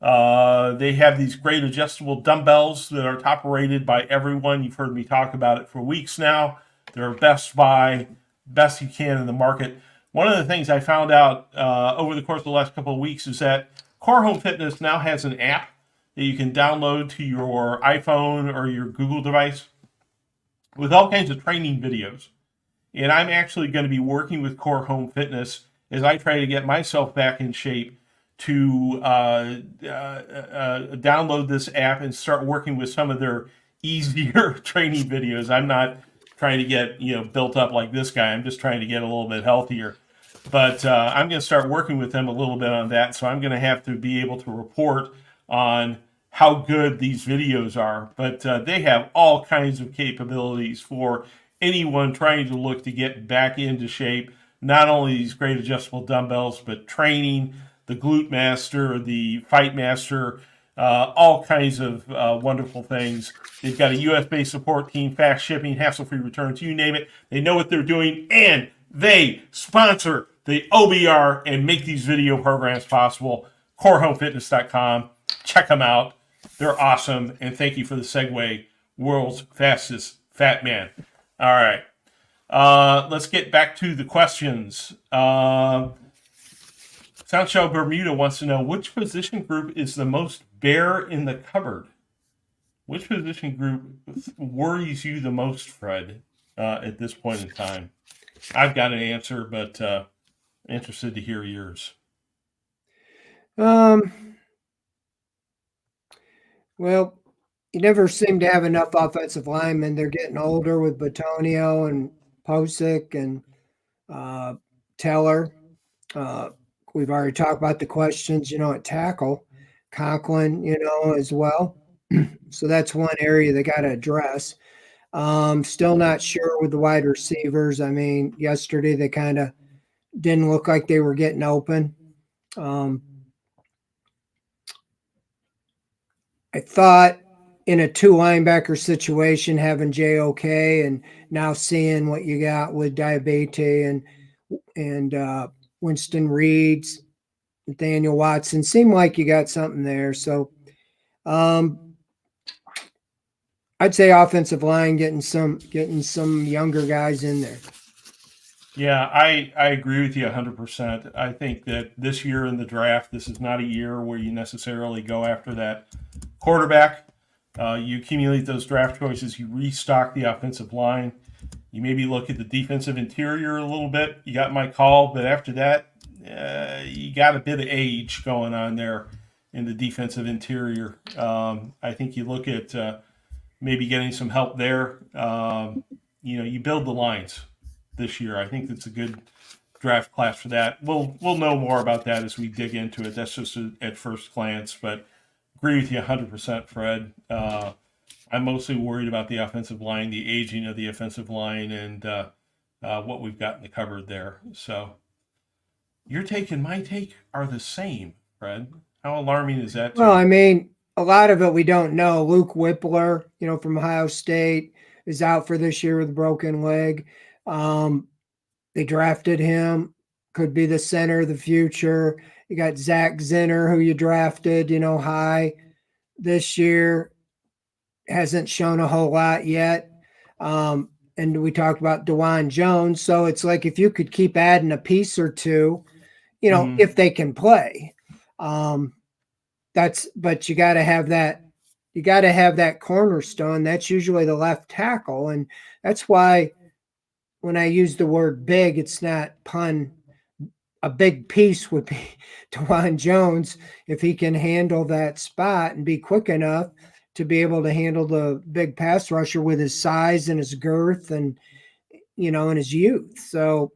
They have these great adjustable dumbbells that are top rated by everyone. You've heard me talk about it for weeks now. They're best you can in the market. One of the things I found out over the course of the last couple of weeks is that Core Home Fitness now has an app that you can download to your iPhone or your Google device with all kinds of training videos. And I'm actually going to be working with Core Home Fitness as I try to get myself back in shape to download this app and start working with some of their easier training videos. I'm not trying to get built up like this guy. I'm just trying to get a little bit healthier. But I'm going to start working with them a little bit on that. So I'm going to have to be able to report on how good these videos are. But they have all kinds of capabilities for anyone trying to look to get back into shape. Not only these great adjustable dumbbells, but training, the Glute Master, the Fight Master, all kinds of wonderful things. They've got a US-based support team, fast shipping, hassle-free returns, you name it. They know what they're doing, and they sponsor the OBR and make these video programs possible. CoreHomeFitness.com. Check them out. They're awesome, and thank you for the segue, World's Fastest Fat Man. All right. Let's get back to the questions. Soundshow Bermuda wants to know, which position group is the most bare in the cupboard? Which position group worries you the most, Fred, at this point in time? I've got an answer, but interested to hear yours. Well, you never seem to have enough offensive linemen. They're getting older with Batonio and Posick and uh, Teller. Uh, we've already talked about the questions, at tackle. Conklin, as well. So that's one area they got to address. Still not sure with the wide receivers. I mean, yesterday they kind of didn't look like they were getting open. I thought in a two linebacker situation, having JOK and now seeing what you got with Diabete and Winston Reeds, Nathaniel Watson, seemed like you got something there. So I'd say offensive line getting some younger guys in there. Yeah, I agree with you 100%. I think that this year in the draft, this is not a year where you necessarily go after that quarterback. You accumulate those draft choices, you restock the offensive line, you maybe look at the defensive interior a little bit. You got my call, but after that, you got a bit of age going on there in the defensive interior. I think you look at maybe getting some help there. You build the lines this year. I think that's a good draft class for that. We'll know more about that as we dig into it. That's just at first glance, but agree with you 100%, Fred. I'm mostly worried about the offensive line, the aging of the offensive line, and what we've got in the cupboard there. So your take and my take are the same, Fred. How alarming is that? Well, I mean, a lot of it we don't know. Luke Whippler, from Ohio State, is out for this year with a broken leg. They drafted him, could be the center of the future. You got Zach Zinner, who you drafted, high this year, hasn't shown a whole lot yet. And we talked about DeJuan Jones. So it's like if you could keep adding a piece or two, if they can play. But you got to have that. You got to have that cornerstone. That's usually the left tackle, and that's why when I use the word big, it's not pun. A big piece would be DeJuan Jones if he can handle that spot and be quick enough to be able to handle the big pass rusher with his size and his girth and and his youth. So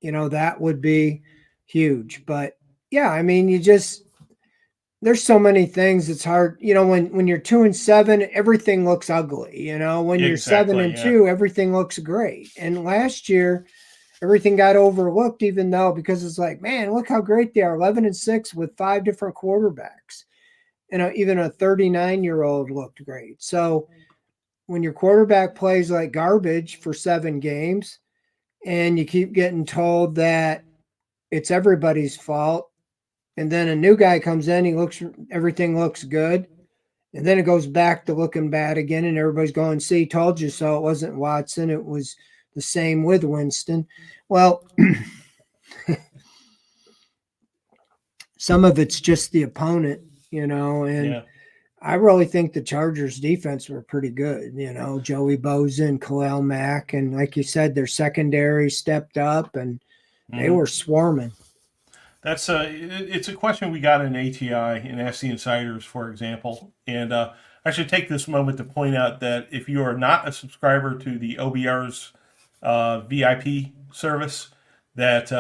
that would be huge. But yeah, I mean, there's so many things. It's hard, when you're 2-7, everything looks ugly. When you're Exactly, 7-2, everything looks great. And last year, everything got overlooked, even though because it's like, man, look how great they are, 11-6 with 5 different quarterbacks. Even a 39-year-old looked great. So when your quarterback plays like garbage for 7 games, and you keep getting told that it's everybody's fault, and then a new guy comes in, everything looks good. And then it goes back to looking bad again. And everybody's going, see, told you so. It wasn't Watson. It was the same with Winston. Well, some of it's just the opponent, and I really think the Chargers defense were pretty good. Joey Bosa and Khalil Mack. And like you said, their secondary stepped up and they were swarming. It's a question we got in ATI and Ask the Insiders, for example. And I should take this moment to point out that if you are not a subscriber to the OBR's VIP service, that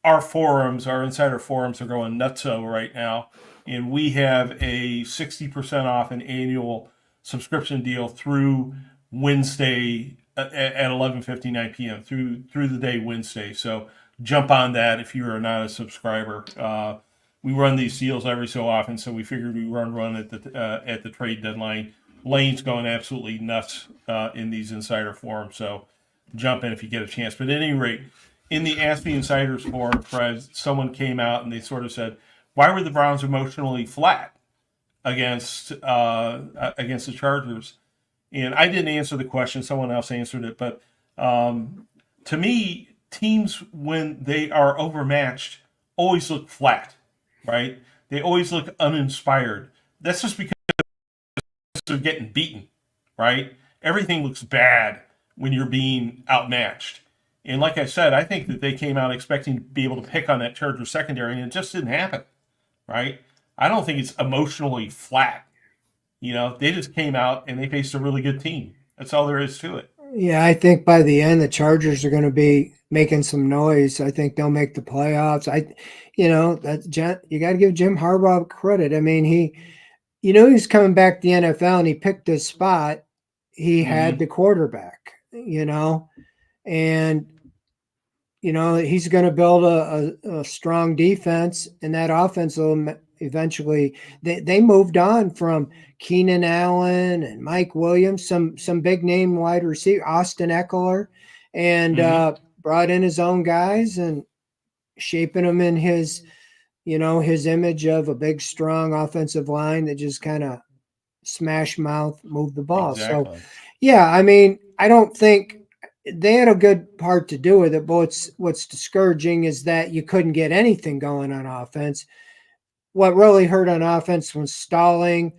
our insider forums are going nutso right now. And we have a 60% off an annual subscription deal through Wednesday at 11:59 p.m. through the day Wednesday. So jump on that if you are not a subscriber. We run these deals every so often, so we figured we run at the trade deadline. Lane's going absolutely nuts in these insider forums, so jump in if you get a chance. But at any rate, in the Ask the Insiders forum, Fred, someone came out and they sort of said, "Why were the Browns emotionally flat against the Chargers?" And I didn't answer the question; someone else answered it. But to me, teams, when they are overmatched, always look flat, right? They always look uninspired. That's just because they're getting beaten, right? Everything looks bad when you're being outmatched. And like I said, I think that they came out expecting to be able to pick on that Charger secondary, and it just didn't happen, right? I don't think it's emotionally flat. They just came out and they faced a really good team. That's all there is to it. Yeah, I think by the end the Chargers are going to be making some noise. I think they'll make the playoffs. You got to give Jim Harbaugh credit. I mean, he's coming back to the NFL and he picked his spot. He had Mm-hmm. the quarterback, and he's going to build a strong defense, and that offense will eventually. They moved on from Keenan Allen and Mike Williams, some big name wide receiver, Austin Eckler, and Mm-hmm. brought in his own guys and shaping them in his image of a big, strong offensive line that just kind of smash mouth move the ball. So, Exactly. yeah, I mean, I don't think they had a good part to do with it, but what's discouraging is that you couldn't get anything going on offense. What really hurt on offense was stalling,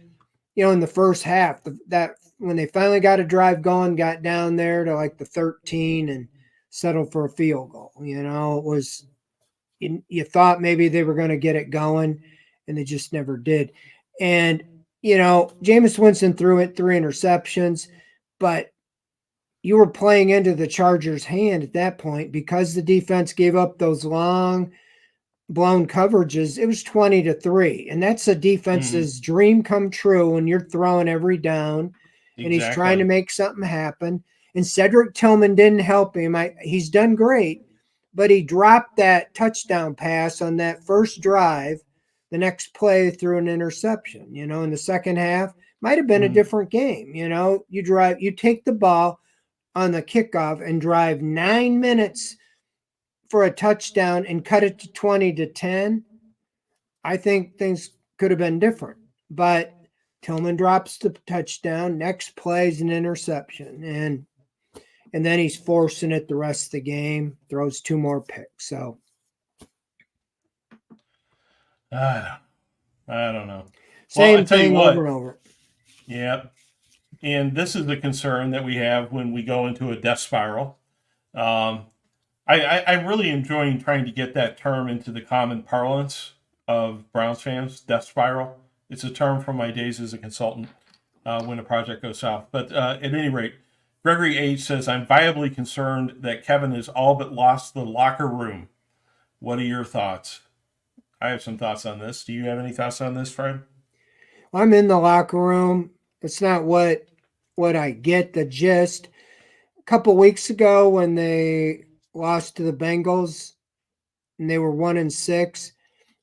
in the first half. That when they finally got a drive going, got down there to like the 13 and settled for a field goal. It was you thought maybe they were going to get it going, and they just never did. And Jameis Winston threw it 3 interceptions, but you were playing into the Chargers' hand at that point because the defense gave up those long blown coverages. It was 20-3, and that's a Mm-hmm. defense's dream come true when you're throwing every down and he's trying to Exactly. make something happen. And Cedric Tillman didn't help him. He's done great, but he dropped that touchdown pass on that first drive. The next play threw an interception. In the second half, might have been a Mm-hmm. different game. You take the ball on the kickoff and drive 9 minutes for a touchdown and cut it to 20-10. I think things could have been different. But Tillman drops the touchdown. Next play is an interception. And then he's forcing it the rest of the game, throws 2 more picks. So I don't know. Well, I same tell you thing over what. and over. Yeah. And this is the concern that we have when we go into a death spiral. Um, I'm really enjoying trying to get that term into the common parlance of Browns fans, death spiral. It's a term from my days as a consultant when a project goes south. But at any rate, Gregory H. says, I'm viably concerned that Kevin has all but lost the locker room. What are your thoughts? I have some thoughts on this. Do you have any thoughts on this, Fred? I'm in the locker room. It's not what I get the gist. A couple weeks ago when they lost to the Bengals and they were 1-6,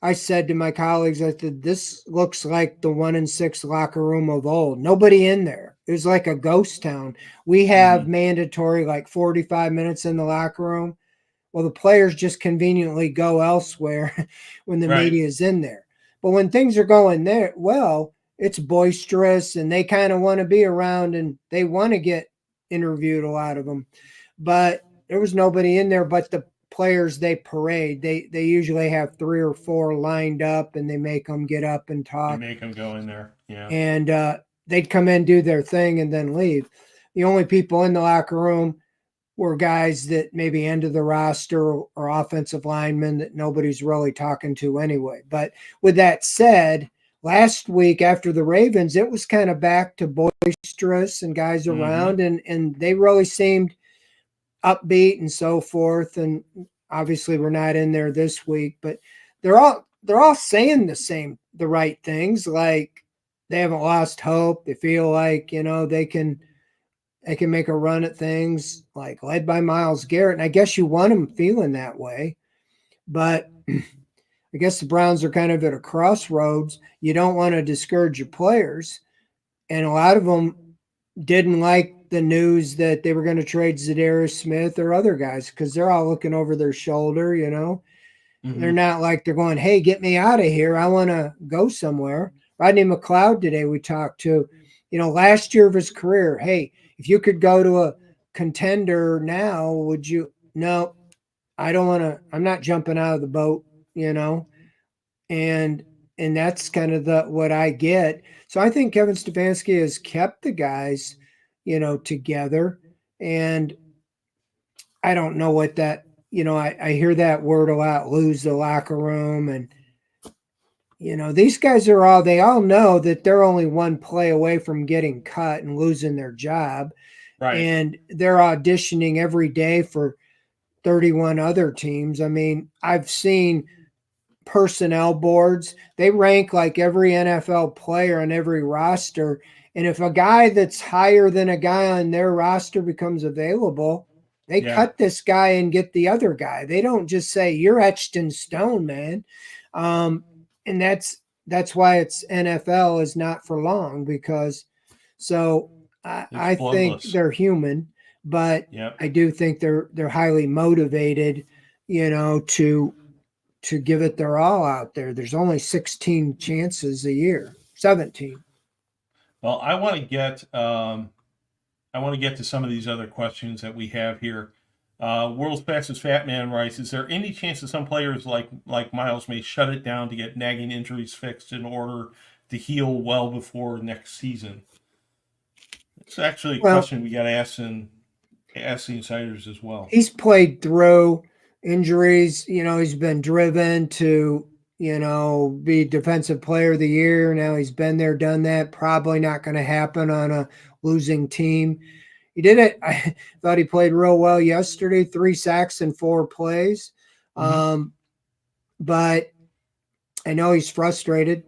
I said to my colleagues, I said, this looks like the 1-6 locker room of old. Nobody in there. It was like a ghost town. We have Mm-hmm. mandatory like 45 minutes in the locker room. Well, the players just conveniently go elsewhere when the Right. media is in there. But when things are going there, well, it's boisterous and they kind of want to be around and they want to get interviewed, a lot of them. But there was nobody in there but the players they parade. They usually have 3 or 4 lined up and they make them get up and They talk. make them go in there. Yeah. And they'd come in, do their thing, and then leave. The only people in the locker room were guys that maybe end of the roster or offensive linemen that nobody's really talking to anyway. But with that said, last week after the Ravens, it was kind of back to boisterous and guys Mm-hmm. around, and they really seemed upbeat and so forth. And obviously, we're not in there this week, but they're all saying the right things. Like they haven't lost hope. They feel like they can make a run at things, like led by Myles Garrett. And I guess you want them feeling that way. But I guess the Browns are kind of at a crossroads. You don't want to discourage your players. And a lot of them didn't like the news that they were going to trade Zadarius Smith or other guys because they're all looking over their shoulder. They're Mm-hmm. not like they're going, hey, get me out of here. I want to go somewhere. Rodney McLeod today we talked to, last year of his career, hey, if you could go to a contender now, would you? No, I don't want to. I'm not jumping out of the boat, you know, and and that's kind of the what I get. So I think Kevin Stefanski has kept the guys, together, and I don't know what that. I hear that word a lot, lose the locker room, and these guys they all know that they're only one play away from getting cut and losing their job. Right. And they're auditioning every day for 31 other teams. I mean, I've seen personnel boards. They rank like every NFL player on every roster. And if a guy that's higher than a guy on their roster becomes available, they Yeah. cut this guy and get the other guy. They don't just say you're etched in stone, man. And that's why it's NFL is not for long because so It's I think bloodless. they're human, but Yep. I do think they're highly motivated, to give it their all out there. There's only 16 chances a year, 17. Well, I want to get to some of these other questions that we have here. World's fastest fat man writes: is there any chance that some players like Miles may shut it down to get nagging injuries fixed in order to heal well before next season? It's actually a Well, question we got to ask the insiders as well. he's played through injuries. He's been driven to, be defensive player of the year. Now he's been there, done that. Probably not going to happen on a losing team. He did it. I thought he played real well yesterday, 3 sacks in 4 plays. Mm-hmm. But I know he's frustrated.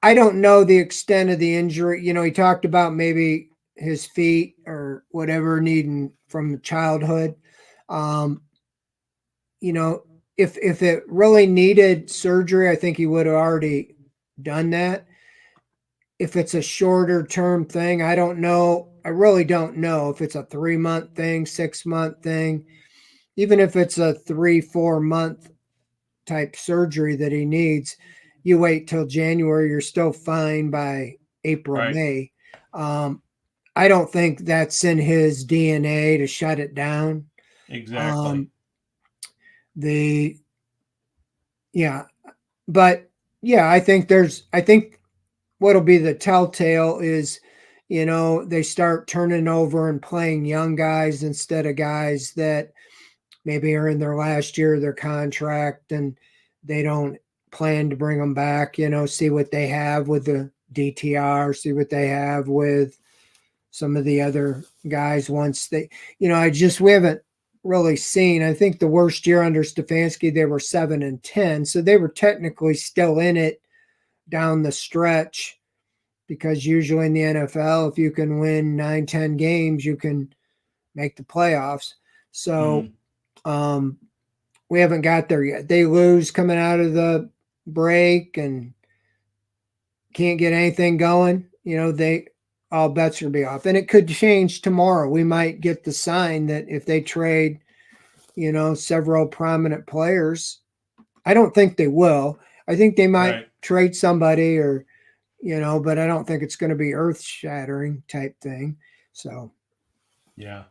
I don't know the extent of the injury. He talked about maybe his feet or whatever needing from childhood. Um, if it really needed surgery, I think he would have already done that. If it's a shorter term thing, I don't know. I really don't know if it's a 3-month thing, 6-month thing, even if it's a 3-4 month type surgery that he needs. You wait till January, you're still fine by April, Right. May. I don't think that's in his DNA to shut it down. Exactly. Um, the yeah, but yeah, I think what'll be the telltale is, they start turning over and playing young guys instead of guys that maybe are in their last year of their contract and they don't plan to bring them back, see what they have with the DTR, see what they have with some of the other guys once they, we haven't really seen. I think the worst year under Stefanski, they were 7-10. So they were technically still in it down the stretch because usually in the NFL, if you can win 9-10 games, you can make the playoffs. So we haven't got there yet. They lose coming out of the break and can't get anything going. They all bets will be off. And it could change tomorrow. We might get the sign that if they trade, several prominent players, I don't think they will. I think they might Right. trade somebody or, but I don't think it's going to be earth shattering type thing. So, Yeah.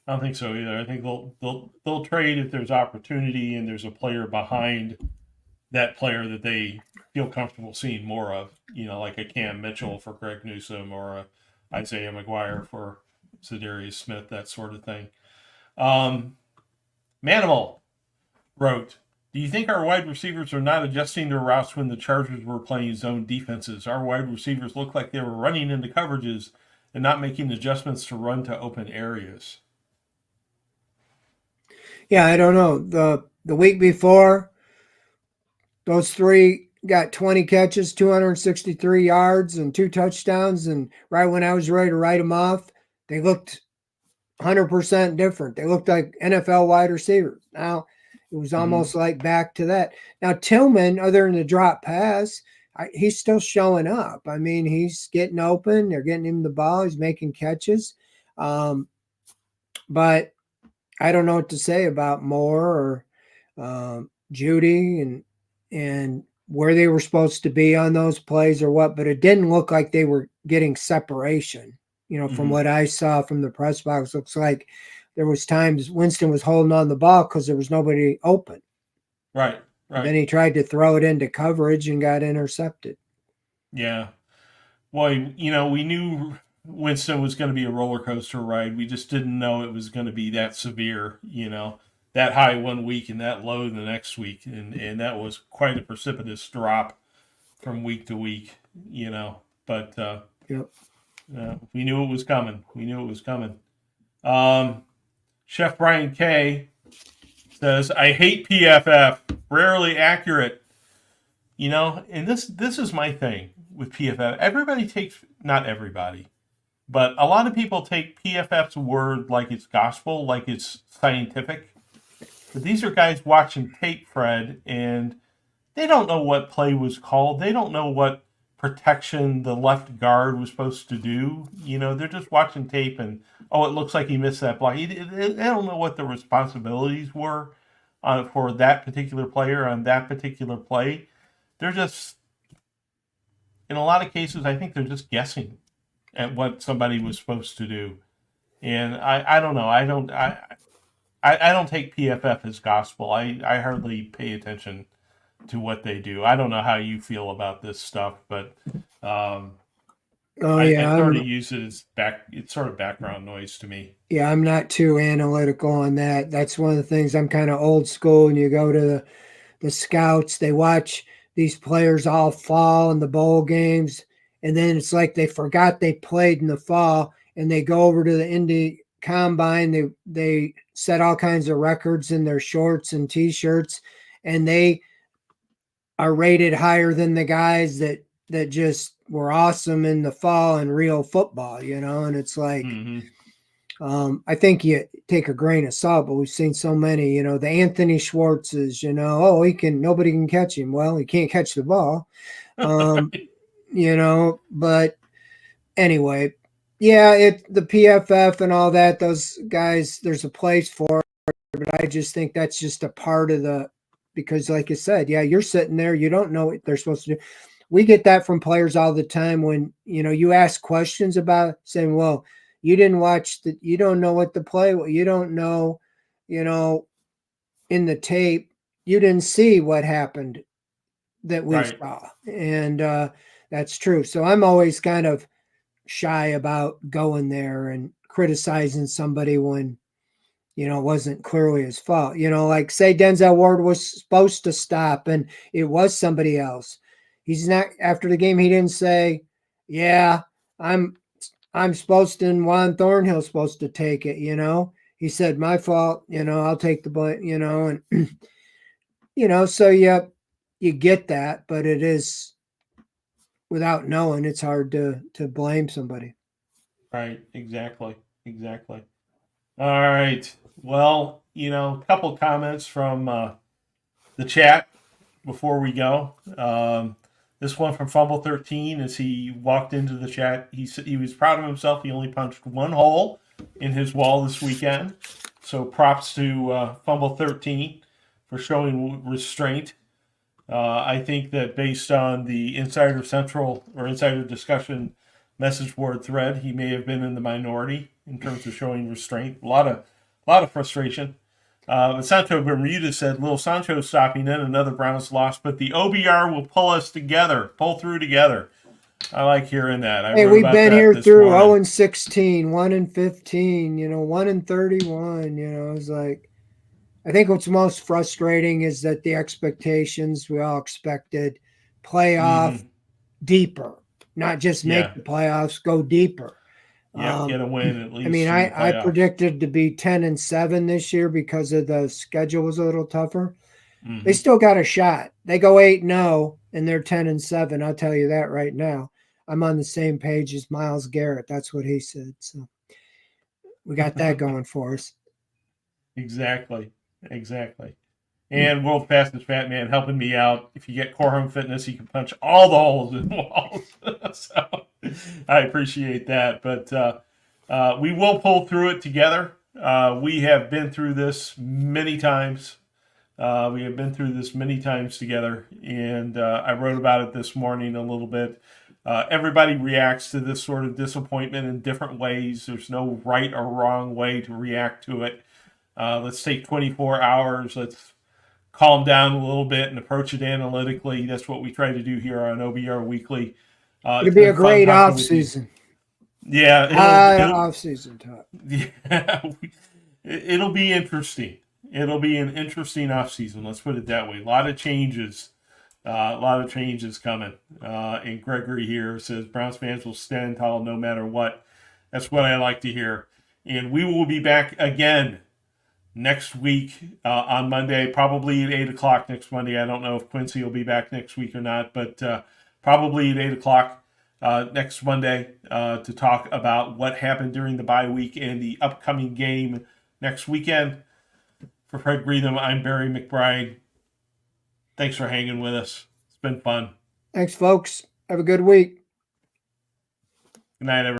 I don't think so either. I think they'll trade if there's opportunity and there's a player behind that player that they feel comfortable seeing more of. Like a Cam Mitchell for Greg Newsome or a Isaiah McGuire for Zadarius Smith, that sort of thing. Manimal wrote, do you think our wide receivers are not adjusting their routes when the Chargers were playing zone defenses? Our wide receivers looked like they were running into coverages and not making adjustments to run to open areas. yeah, I don't know. The week before, those 3 got 20 catches, 263 yards, and 2 touchdowns. And right when I was ready to write them off, they looked 100% different. They looked like NFL wide receivers. Now it was almost like back to that. Now Tillman, other than the drop pass, he's still showing up. I mean, he's getting open. They're getting him the ball. He's making catches. But I don't know what to say about Moore or Judy and where they were supposed to be on those plays or what. But it didn't look like they were getting separation. From what I saw from the press box, looks like there was times Winston was holding on the ball because there was nobody open. Right. And then he tried to throw it into coverage and got intercepted. Yeah. Well, we knew Winston was going to be a roller coaster ride. We just didn't know it was going to be that severe, that high one week and that low the next week. And that was quite a precipitous drop from week to week, but Yep. we knew it was coming. Chef Brian K says, I hate PFF, rarely accurate. And this is my thing with PFF. Everybody takes, not everybody, but a lot of people take PFF's word like it's gospel, like it's scientific. But these are guys watching tape, Fred, and they don't know what play was called. They don't know what protection the left guard was supposed to do. They're just watching tape and, it looks like he missed that block. They don't know what the responsibilities were for that particular player on that particular play. They're just, in a lot of cases, I think they're just guessing at what somebody was supposed to do. And I don't know. I don't take PFF as gospel. I hardly pay attention to what they do. I don't know how you feel about this stuff, but I sort of use it as it's sort of background noise to me. Yeah, I'm not too analytical on that. That's one of the things. I'm kind of old school. And you go to the scouts, they watch these players all fall in the bowl games, and then it's like they forgot they played in the fall, and they go over to the Indy Combine. They set all kinds of records in their shorts and T-shirts, and they are rated higher than the guys that just were awesome in the fall in real football, and it's like, I think you take a grain of salt, but we've seen so many, the Anthony Schwartzes, nobody can catch him. Well, he can't catch the ball, but anyway, yeah, the PFF and all that, those guys, there's a place for it, but I just think that's just a part of because like you said, yeah, you're sitting there, you don't know what they're supposed to do. We get that from players all the time when, you ask questions about saying, well, you didn't watch you don't know what the play, you don't know, in the tape, you didn't see what happened that we saw. And that's true. So I'm always kind of shy about going there and criticizing somebody when, it wasn't clearly his fault. Like say Denzel Ward was supposed to stop and it was somebody else. He's not, after the game, he didn't say, yeah, I'm supposed to, and Juan Thornhill's supposed to take it, He said, my fault, I'll take the blame, and, so you get that, but it is, without knowing, it's hard to blame somebody. Right, exactly. All right. Well, a couple comments from the chat before we go. This one from Fumble 13, as he walked into the chat, he said he was proud of himself. He only punched one hole in his wall this weekend. So props to Fumble 13 for showing restraint. I think that based on the Insider Central or Insider Discussion message board thread, he may have been in the minority in terms of showing restraint. A lot of frustration. Sancho Bermuda said, Little Sancho stopping in, another Browns loss, but the OBR will pull through together. I like hearing that. Hey, we've been here through 0-16, 1-15, 1-31, it's like, I think what's most frustrating is that the expectations we all expected, playoff deeper, not just make the playoffs, go deeper. Yeah, get a win at least. I mean, I predicted to be 10-7 this year because of the schedule was a little tougher. They still got a shot. They go 8-0 and they're 10-7. I'll tell you that right now. I'm on the same page as Myles Garrett. That's what he said. So we got that going for us. Exactly. And World Fastest Fat Man helping me out. If you get Core Home Fitness, you can punch all the holes in the walls. So I appreciate that. But we will pull through it together. We have been through this many times. Together. And I wrote about it this morning a little bit. Everybody reacts to this sort of disappointment in different ways. There's no right or wrong way to react to it. Let's take 24 hours. Let's calm down a little bit and approach it analytically. That's what we try to do here on OBR Weekly. It'll be a great off season. Yeah, off season talk. Yeah, it'll be interesting. It'll be an interesting off season. Let's put it that way. A lot of changes A lot of change is coming. And Gregory here says Browns fans will stand tall no matter what. That's what I like to hear. And we will be back again next week on Monday, probably at 8 o'clock next Monday. I don't know if Quincy will be back next week or not, but probably at 8 o'clock next Monday to talk about what happened during the bye week and the upcoming game next weekend. For Fred Greetham, I'm Barry McBride. Thanks for hanging with us. It's been fun. Thanks, folks. Have a good week. Good night, everyone.